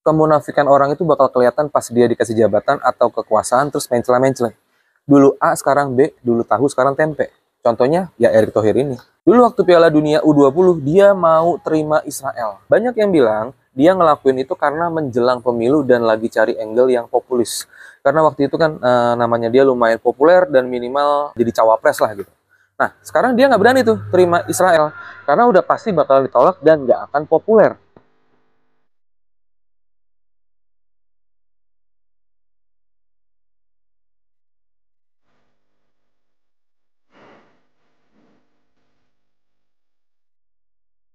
Kemunafikan orang itu bakal kelihatan pas dia dikasih jabatan atau kekuasaan terus mencela-mencela. Dulu A, sekarang B, dulu tahu, sekarang tempe. Contohnya ya Erick Thohir ini. Dulu waktu Piala Dunia U20, dia mau terima Israel. Banyak yang bilang dia ngelakuin itu karena menjelang pemilu dan lagi cari angle yang populis. Karena waktu itu kan namanya dia lumayan populer dan minimal jadi cawapres lah gitu. Nah, sekarang dia nggak berani tuh terima Israel. Karena udah pasti bakal ditolak dan nggak akan populer.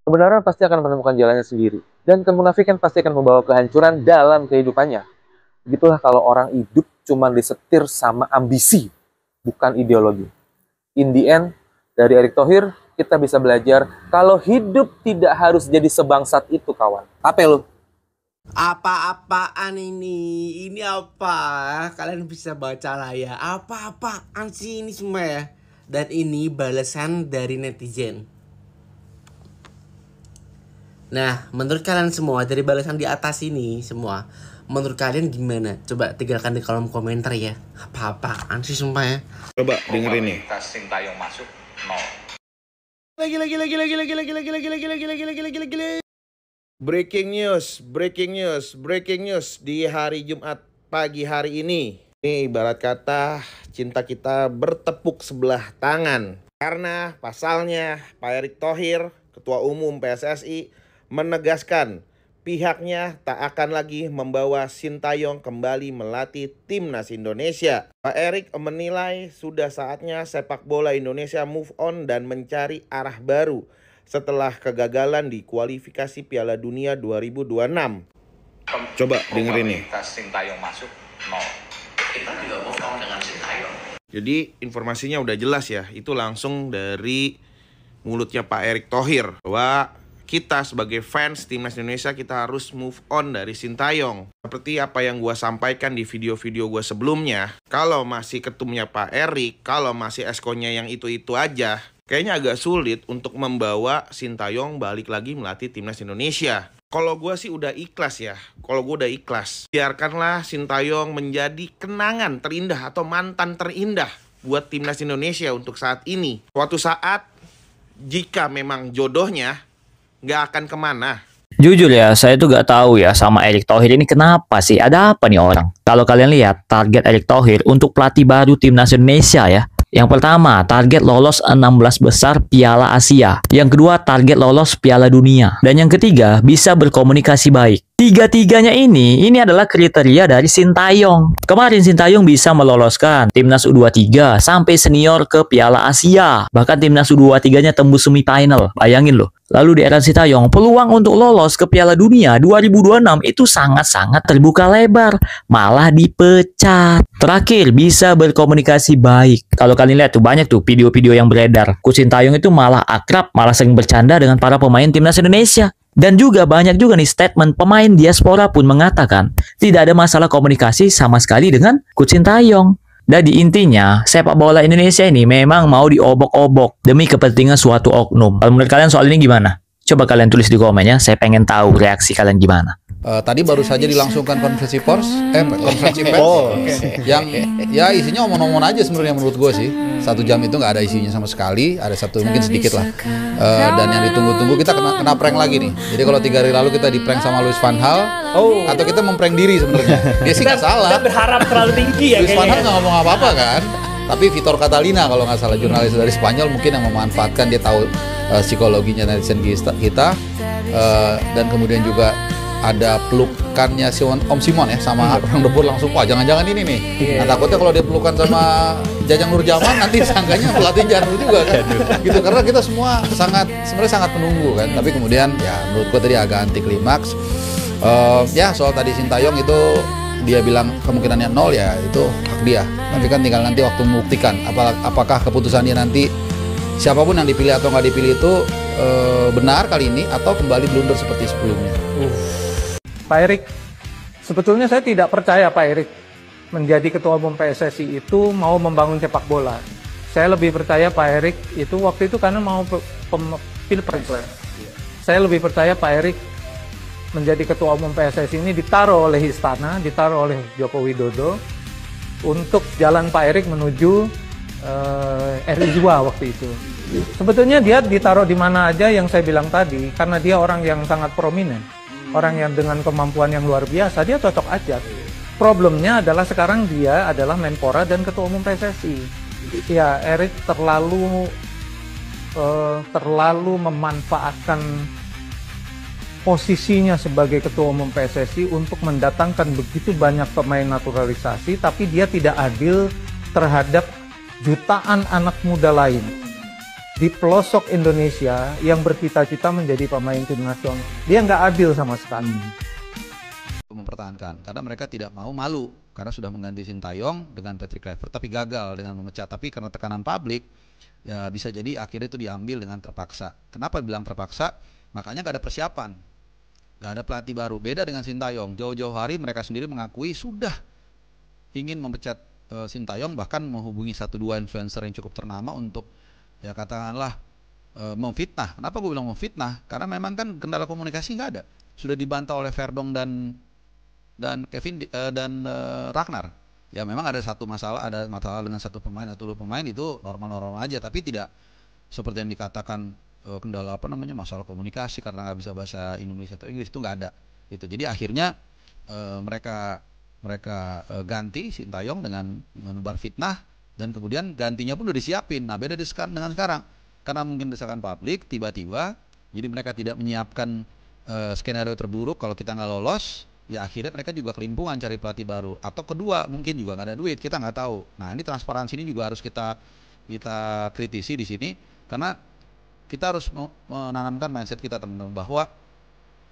Kebenaran pasti akan menemukan jalannya sendiri. Dan kemunafikan pasti akan membawa kehancuran dalam kehidupannya. Begitulah kalau orang hidup cuma disetir sama ambisi, bukan ideologi. In the end, dari Erick Thohir, kita bisa belajar kalau hidup tidak harus jadi sebangsat itu, kawan. Apa lo? Apa-apaan ini? Ini apa? Kalian bisa baca lah ya. Apa-apaan sih ini semua ya? Dan ini balasan dari netizen. Nah, menurut kalian semua dari balasan di atas ini semua, menurut kalian gimana? Coba tinggalkan di kolom komentar ya. Apa-apaan sih sumpah ya. Coba dengerin nih. Sintayong masuk 0. Lagi. Breaking news di hari Jumat pagi hari ini. Ini ibarat kata cinta kita bertepuk sebelah tangan. Karena pasalnya Pak Erick Thohir, Ketua Umum PSSI, menegaskan pihaknya tak akan lagi membawa Sintayong kembali melatih timnas Indonesia. Pak Erick menilai sudah saatnya sepak bola Indonesia move on dan mencari arah baru setelah kegagalan di kualifikasi Piala Dunia 2026. Coba dengerin nih. Sintayong masuk 0. Kita juga move on dengan Sintayong. Jadi informasinya udah jelas ya. Itu langsung dari mulutnya Pak Erick Thohir bahwa kita sebagai fans timnas Indonesia kita harus move on dari Sintayong. Seperti apa yang gue sampaikan di video-video gue sebelumnya, kalau masih ketumnya Pak Erick, kalau masih eskonya yang itu-itu aja, kayaknya agak sulit untuk membawa Sintayong balik lagi melatih timnas Indonesia. Kalau gue sih udah ikhlas ya, biarkanlah Sintayong menjadi kenangan terindah atau mantan terindah buat timnas Indonesia untuk saat ini. Suatu saat, jika memang jodohnya, nggak akan kemana. Jujur ya, saya tuh gak tahu ya sama Erick Thohir ini kenapa sih, ada apa nih orang? Kalau kalian lihat target Erick Thohir untuk pelatih baru timnas Indonesia ya. Yang pertama, target lolos 16 besar Piala Asia. Yang kedua, target lolos Piala Dunia. Dan yang ketiga, bisa berkomunikasi baik. Tiga-tiganya ini adalah kriteria dari Sintayong. Kemarin Sintayong bisa meloloskan timnas U23 sampai senior ke Piala Asia. Bahkan timnas U23-nya tembus semifinal. Bayangin loh. Lalu di era Sintayong, peluang untuk lolos ke Piala Dunia 2026 itu sangat-sangat terbuka lebar. Malah dipecat. Terakhir, bisa berkomunikasi baik. Kalau kalian lihat tuh, banyak tuh video-video yang beredar. Coach Sintayong itu malah akrab, malah sering bercanda dengan para pemain timnas Indonesia. Dan juga banyak juga nih statement pemain diaspora pun mengatakan tidak ada masalah komunikasi sama sekali dengan Coach Sintayong. Jadi intinya sepak bola Indonesia ini memang mau diobok-obok demi kepentingan suatu oknum. Kalau menurut kalian soal ini gimana? Coba kalian tulis di komen ya, saya pengen tahu reaksi kalian gimana. Tadi baru saja dilangsungkan konferensi pers, yang ya isinya omong-omong aja sebenarnya menurut gue sih. 1 jam itu nggak ada isinya sama sekali, ada satu mungkin sedikit lah. Dan yang ditunggu-tunggu kita kena prank lagi nih. Jadi kalau 3 hari lalu kita di prank sama Louis van Gaal, atau kita memprank diri sebenarnya. Dia sih nggak salah. Kita berharap terlalu tinggi ya. Louis van Gaal nggak ngomong apa-apa kan. Tapi Vitor Catalina kalau nggak salah, jurnalis dari Spanyol mungkin yang memanfaatkan, dia tahu psikologinya netizen kita, dan kemudian juga ada pelukannya si Om Simon ya sama orang debur, langsung wah jangan-jangan ini nih. Nah takutnya kalau dia pelukan sama Jajang Nurjaman nanti sangkanya pelatih Janur juga kan. Gitu, karena kita semua sebenarnya sangat menunggu kan. Tapi kemudian ya menurut gua tadi agak anti klimaks. Ya soal tadi Sintayong itu dia bilang kemungkinannya 0 ya itu hak dia. Tapi kan tinggal nanti waktu membuktikan apakah keputusan dia nanti siapapun yang dipilih atau nggak dipilih itu benar kali ini atau kembali blunder seperti sebelumnya. Pak Erick, sebetulnya saya tidak percaya Pak Erick menjadi ketua umum PSSI itu mau membangun sepak bola. Saya lebih percaya Pak Erick itu waktu itu karena mau pilpres. Saya lebih percaya Pak Erick menjadi ketua umum PSSI ini ditaruh oleh istana, ditaruh oleh Joko Widodo untuk jalan Pak Erik menuju RI2 waktu itu. Sebetulnya dia ditaruh di mana aja yang saya bilang tadi, karena dia orang yang sangat prominent, orang yang dengan kemampuan yang luar biasa, dia cocok aja. Problemnya adalah sekarang dia adalah Menpora dan ketua umum PSSI. Ya, Erik terlalu memanfaatkan posisinya sebagai ketua umum PSSI untuk mendatangkan begitu banyak pemain naturalisasi, tapi dia tidak adil terhadap jutaan anak muda lain di pelosok Indonesia yang bercita-cita menjadi pemain tim nasional. Dia nggak adil sama sekali. Mempertahankan karena mereka tidak mau malu karena sudah mengganti Sintayong dengan Patrick Kluivert, tapi gagal dengan memecat. Tapi karena tekanan publik, ya bisa jadi akhirnya itu diambil dengan terpaksa. Kenapa bilang terpaksa? Makanya nggak ada persiapan, nggak ada pelatih baru. Beda dengan Sintayong, jauh-jauh hari mereka sendiri mengakui sudah ingin memecat Sintayong, bahkan menghubungi 1-2 influencer yang cukup ternama untuk ya katakanlah memfitnah. Kenapa gue bilang memfitnah? Karena memang kan kendala komunikasi nggak ada. Sudah dibantah oleh Verdong dan Kevin dan Ragnar. Ya memang ada masalah dengan satu pemain atau 2 pemain, itu normal-normal aja, tapi tidak seperti yang dikatakan kendala masalah komunikasi karena nggak bisa bahasa Indonesia atau Inggris, itu nggak ada. Itu jadi akhirnya mereka ganti Sintayong dengan menebar fitnah, dan kemudian gantinya pun udah disiapin. Nah beda dengan sekarang, karena mungkin desakan publik tiba-tiba, jadi mereka tidak menyiapkan skenario terburuk kalau kita nggak lolos. Ya akhirnya mereka juga kelimpungan cari pelatih baru, atau kedua mungkin juga nggak ada duit, kita nggak tahu. Nah ini transparansi ini juga harus kita kritisi di sini, karena kita harus menanamkan mindset kita teman-teman bahwa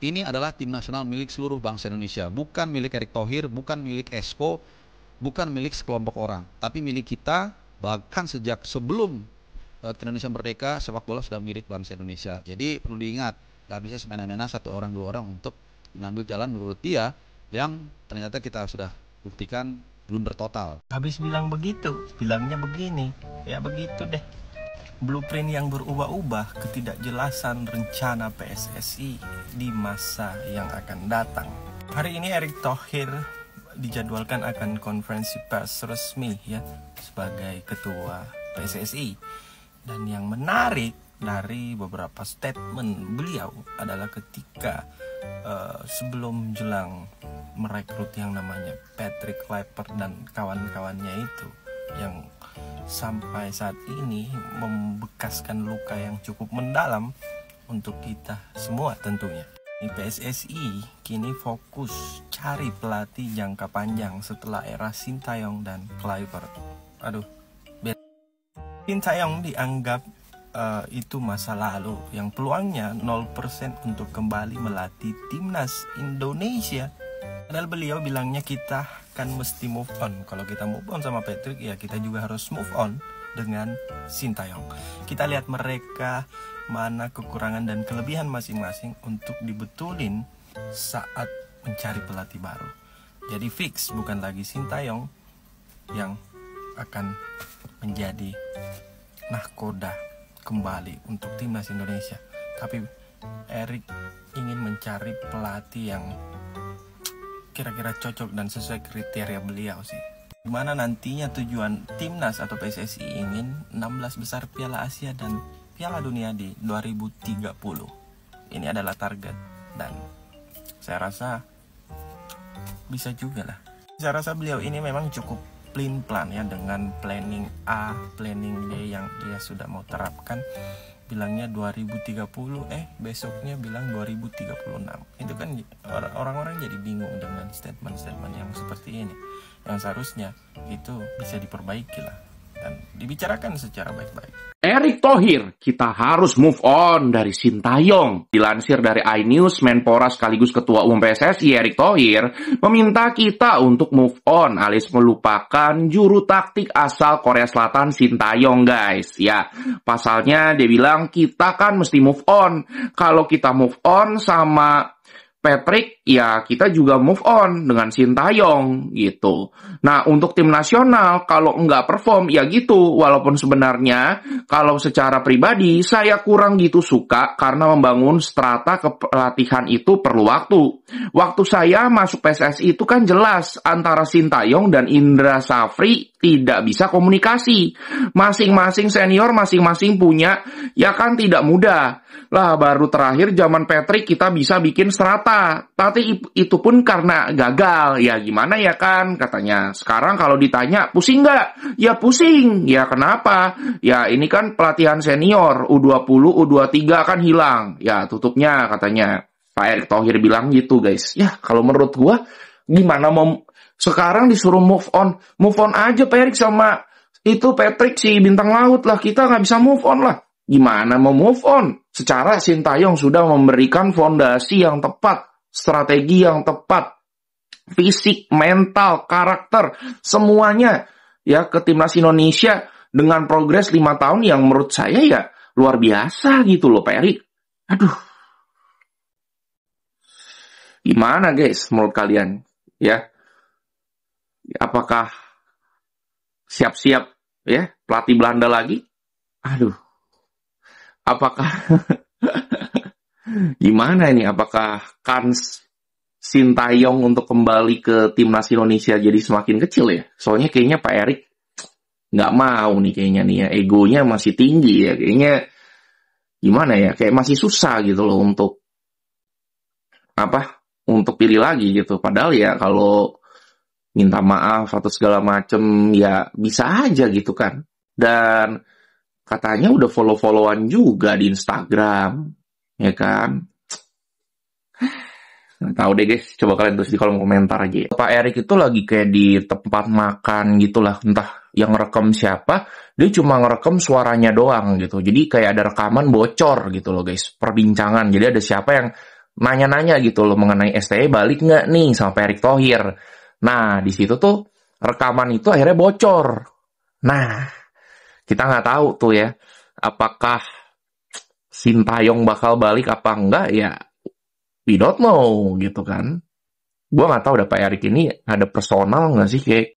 ini adalah tim nasional milik seluruh bangsa Indonesia, bukan milik Erick Thohir, bukan milik Esko, bukan milik sekelompok orang, tapi milik kita. Bahkan sejak sebelum Indonesia merdeka, sepak bola sudah milik bangsa Indonesia. Jadi perlu diingat, nggak bisa semena-mena 1 orang 2 orang untuk mengambil jalan menurut dia yang ternyata kita sudah buktikan belum bertotal. Habis bilang begitu, bilangnya begini, ya begitu deh. Blueprint yang berubah-ubah, ketidakjelasan rencana PSSI di masa yang akan datang. Hari ini Erick Thohir dijadwalkan akan konferensi pers resmi ya sebagai ketua PSSI. Dan yang menarik dari beberapa statement beliau adalah ketika sebelum jelang merekrut yang namanya Patrick Kluivert dan kawan-kawannya itu, yang sampai saat ini membekaskan luka yang cukup mendalam untuk kita semua tentunya. Di PSSI kini fokus cari pelatih jangka panjang setelah era Sintayong dan Kluivert. Sintayong dianggap itu masa lalu yang peluangnya 0% untuk kembali melatih timnas Indonesia. Padahal beliau bilangnya kita kan mesti move on. Kalau kita move on sama Patrick, ya kita juga harus move on dengan Sintayong. Kita lihat mereka mana kekurangan dan kelebihan masing-masing untuk dibetulin saat mencari pelatih baru. Jadi fix bukan lagi Sintayong yang akan menjadi nahkoda kembali untuk timnas Indonesia, tapi Erik ingin mencari pelatih yang kira-kira cocok dan sesuai kriteria beliau sih. Dimana nantinya tujuan timnas atau PSSI ingin 16 besar Piala Asia dan Piala Dunia di 2030. Ini adalah target, dan saya rasa bisa juga lah. Saya rasa beliau ini memang cukup plan ya, dengan planning A, planning B yang dia sudah mau terapkan. Bilangnya 2030, besoknya bilang 2036. Itu kan orang-orang jadi bingung dengan statement-statement yang seperti ini. Yang seharusnya itu bisa diperbaiki lah dan dibicarakan secara baik-baik. Erick Thohir, kita harus move on dari Sintayong. Dilansir dari iNews, Menpora sekaligus Ketua Umum PSSI Erick Thohir meminta kita untuk move on alias melupakan juru taktik asal Korea Selatan Sintayong, guys. Ya, pasalnya dia bilang kita kan mesti move on. Kalau kita move on sama Patrick, ya kita juga move on dengan Sintayong gitu. Nah, untuk tim nasional, kalau nggak perform, ya gitu. Walaupun sebenarnya, kalau secara pribadi, saya kurang gitu suka karena membangun strata kepelatihan itu perlu waktu. Waktu saya masuk PSSI itu kan jelas, antara Sintayong dan Indra Safri tidak bisa komunikasi. Masing-masing senior, masing-masing punya, ya kan tidak mudah. Lah, baru terakhir zaman Patrick kita bisa bikin strata. Tapi itu pun karena gagal. Ya gimana ya kan, katanya. Sekarang kalau ditanya, pusing nggak? Ya pusing. Ya kenapa? Ya ini kan pelatihan senior. U20, U23 kan hilang. Ya tutupnya katanya. Pak Erick Thohir bilang gitu guys. Ya kalau menurut gua, gimana mau sekarang disuruh move on? Move on aja Pak Erick sama itu Patrick si bintang laut lah. Kita nggak bisa move on lah. Gimana mau move on? Secara Sintayong sudah memberikan fondasi yang tepat, strategi yang tepat, fisik, mental, karakter, semuanya ya ke timnas Indonesia dengan progres 5 tahun yang menurut saya ya luar biasa gitu loh Pak Erick. Aduh. Gimana guys menurut kalian? Ya. Apakah siap-siap ya pelatih Belanda lagi? Aduh. Apakah gimana ini? Apakah kans Sintayong untuk kembali ke timnas Indonesia jadi semakin kecil ya? Soalnya kayaknya Pak Erick nggak mau nih kayaknya nih ya. Egonya masih tinggi ya. Kayaknya gimana ya? Kayak masih susah gitu loh untuk untuk pilih lagi gitu. Padahal ya kalau minta maaf atau segala macem ya bisa aja gitu kan. Dan katanya udah follow-followan juga di Instagram, ya kan? Nggak tahu deh guys, coba kalian tulis di kolom komentar aja. Pak Erick itu lagi kayak di tempat makan gitulah, entah yang ngerekam siapa, dia cuma ngerekam suaranya doang gitu. Jadi kayak ada rekaman bocor gitu loh guys, perbincangan. Jadi ada siapa yang nanya-nanya gitu loh mengenai STE balik nggak nih sama Pak Erick Thohir. Nah, di situ tuh rekaman itu akhirnya bocor. Nah, kita nggak tahu tuh ya, apakah Sintayong bakal balik apa enggak ya, we don't know gitu kan. Gue nggak tahu Pak Erick ini ada personal nggak sih kayak